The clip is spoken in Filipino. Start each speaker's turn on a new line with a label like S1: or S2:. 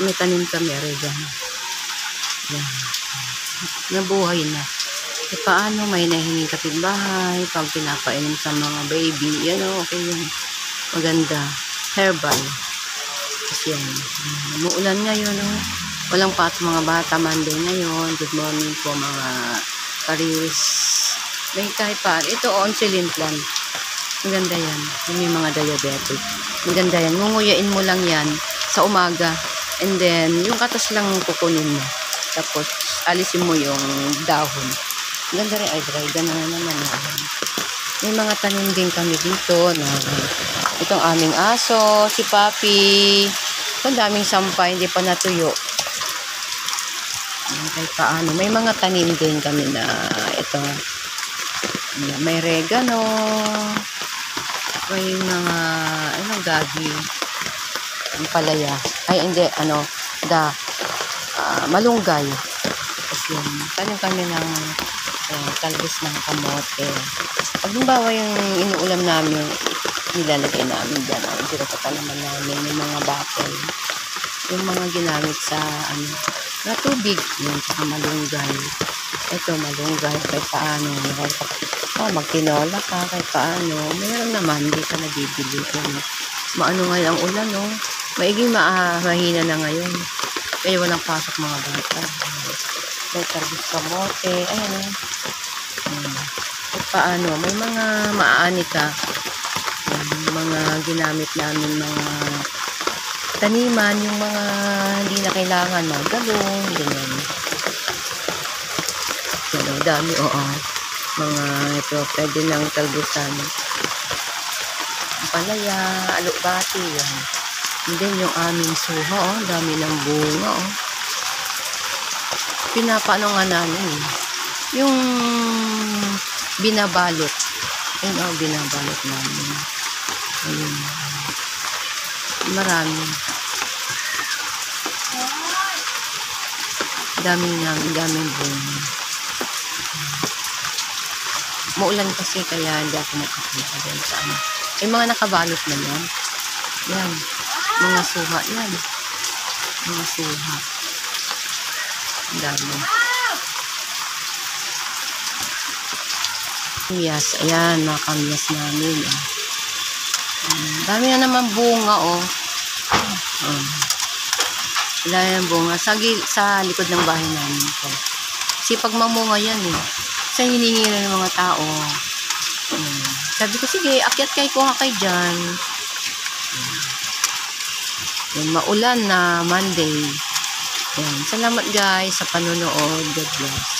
S1: may tanim kami, oregano. Yan. Nabuhay na. E paano, may nahinging kapitbahay, pag pinapainom sa mga baby, yan o, okay yan. Maganda. Herbal. Kasi yan. Umuulan ngayon o. Walang pasok mga bata, Monday ngayon. Good morning po mga karis. May kahit pa. Ito onsilin plan. Maganda yan. Yung may mga diabetic. Maganda yan. Ngunguyain mo lang yan sa umaga. And then, yung katas lang kukunin mo. Tapos, alisin mo yung dahon. Ganda rin. Ay, dry. Gana naman. May mga tanim din kami dito. Na, itong aming aso, si Papi. Ang daming sampay. Hindi pa natuyo. Kahit paano. May mga tanim din kami na ito. May regano. May mga gagi. Ang palaya. Ay, hindi. Malunggay. Kasi tanim kami ng talbos ng kamote. Pag lumbawa yung inuulam namin, nilalagay namin dyan. Pinapata naman namin yung mga bottle. Yung mga ginamit sa na tubig. Yung saka malunggay. Ito, malunggay. Kahit paano. Magtinola ka. Kahit paano. Mayroon naman. Hindi ka nabibili. Maano ngayon ang ulan, no? Maiging mahina na ngayon. Kaya walang pasok mga bata. May talbos kamote. Ayan, Kahit paano. May mga maaani ka. Mga ginamit namin mga taniman, yung mga hindi na kailangan, mga galong, ganyan. Yan, dami, oo. Mga ito, pwede nang talbusan. Palaya, alubati, yan. And then, yung aming suha, dami ng bunga, Pinapano nga namin, yung binabalot. Ayun, binabalot namin. Ayun. Marami. Daming bunga. Maulan kasi kaya hindi ako makapunta din sa May mga nakabalot na yan. Yan. Mga suha yan. Mga suha. Dami. Kamyas. Ayan, mga kamyas namin. Dami na naman bunga, Dami na bunga. Sa likod ng bahay namin ito. Kasi pag mamunga yan, Sa hiningi na ng mga tao. Sabi ko, sige, akyat kayo, kuha kayo dyan. Maulan na Monday. Salamat guys sa panonood. God bless.